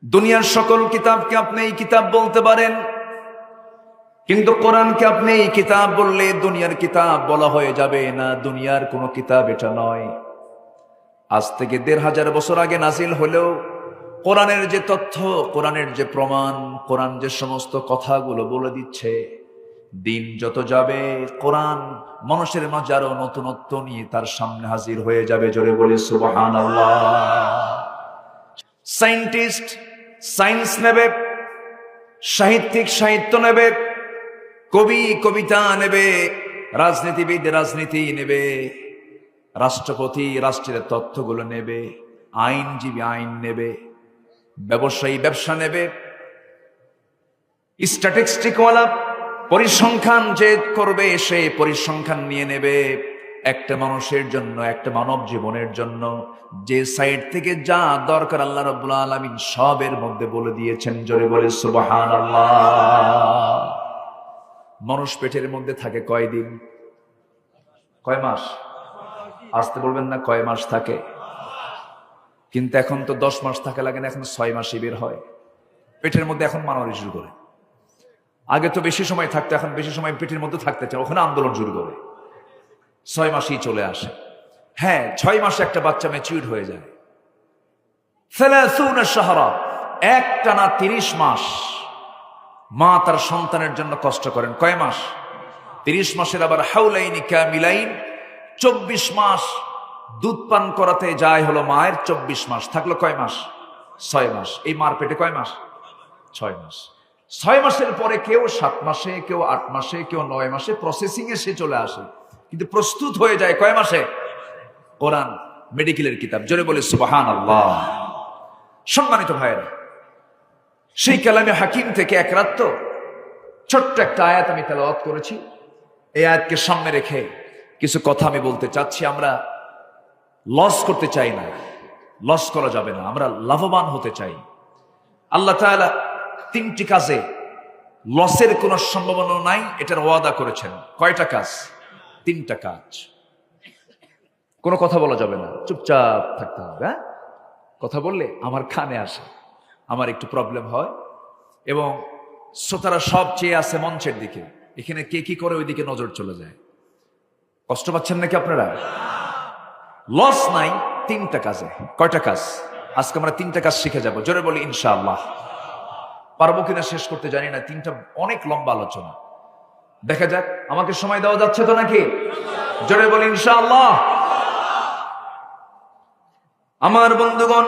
দুনিয়ার সকল কিতাবকে আপনি এই কিতাব বলতে পারেন, কিন্তু কোরআনকে আপনি এই কিতাব বললে দুনিয়ার কিতাব বলা হয়ে যাবে না। দুনিয়ার কোনো কিতাব এটা নয়। আজ থেকে ১৫০০ বছর আগে নাজিল হলেও কোরআনের যে তথ্য, কোরআনের যে প্রমাণ, কোরআন যে সমস্ত কথাগুলো বলে দিচ্ছে, দিন যত যাবে কোরআন মানুষের মাঝে আরো নতুনত্ব নিয়ে তার সামনে হাজির হয়ে যাবে। জোরে বলি সুবহানাল্লাহ। সায়েন্টিস্ট সায়েন্স নেবে, সাহিত্যিক সাহিত্য নেবে, কবি কবিতা নেবে, রাজনীতিবিদ রাজনীতি নেবে, রাষ্ট্রপতি রাষ্ট্রের তথ্যগুলো নেবে, আইনজীবী আইন নেবে, ব্যবসায়ী ব্যবসা নেবে, স্ট্যাটিস্টিকওয়ালা পরিসংখ্যান যে করবে সে পরিসংখ্যান নিয়ে নেবে। একটা মানুষের জন্য, একটা মানব জীবনের জন্য যে সাইড থেকে যা দরকার আল্লাহ রাব্বুল আলামিন সবের মধ্যে বলে দিয়েছেন। জোরে বলে সুবহানাল্লাহ। মানুষ পেটের মধ্যে থাকে কয়দিন? কয় মাস? আসতে বলবেন না, কয় মাস থাকে? কিন্তু এখন তো 10 মাস থাকা লাগে না, এখন 6 মাসই বের হয়। পেটের মধ্যে এখন মারামারি শুরু করে। আগে তো বেশি সময় থাকতো, এখন বেশি সময় পেটের মধ্যে থাকতে চায়, ওখানে আন্দোলন শুরু করে। 6 মাসেই চলে আসে। হ্যাঁ, 6 মাসে একটা বাচ্চা ম্যাচিউর হয়ে যায়। 30 শাহরা, একটানা 30 মাস মা তার সন্তানের জন্য কষ্ট করেন। কয় মাস? 30 মাসের আবার হাউলাইনি কামিলাইন, 24 মাস দুধ পান করাতে যায় হলো মায়ের। 24 মাস থাকলো কয় মাস? 6 মাস। এই মার পেটে কয় মাস? 6 মাস। 6 মাসের পরে কেউ 7 মাসে, কেউ 8 মাসে, কেউ 9 মাসে প্রসেসিং এ সে চলে আসে, কিন্তু প্রস্তুত হয়ে যায় কয় মাসে? কোরআন মেডিকেলের কিতাব। জোরে বলে সুবহানাল্লাহ। সম্মানিত ভাইয়েরা, সেই কালামে হাকিম থেকে এক রাত তো ছোট্ট একটা আয়াত আমি তেলাওয়াত করেছি। এই আয়াতকে সামনে রেখে কিছু কথা আমি বলতে চাচ্ছি। আমরা লস করতে চাই না, লস করা যাবে না, আমরা লাভবান হতে চাই। আল্লাহ তাআলা 3টি কাজে লসের কোনো সম্ভাবনা নাই এটার ওয়াদা করেছেন। কয়টা কাজ? 3টা কাজ। কোনো কথা বলা যাবে না, চুপচাপ থাকতে হবে। হ্যাঁ, কথা বললে আমার কানে আসে, আমার একটু প্রবলেম হয়, এবং শ্রোতারা সব চেয়ে আছে মঞ্চের দিকে। এখানে কে কি করে ওইদিকে নজর চলে যায়। কষ্ট পাচ্ছেন নাকি আপনারা? লস নাই 3টা কাজে। কয়টা কাজ? আজকে আমরা 3টা কাজ শিখে যাব। জোরে বলি ইনশাআল্লাহ। পারবো কিনা শেষ করতে জানি না, 3টা অনেক লম্বা আলোচনা। দেখা যাক, আমাকে সময় দেওয়া যাচ্ছে তো নাকি? জোরে বলি ইনশাআল্লাহ। আমার বন্ধুগণ,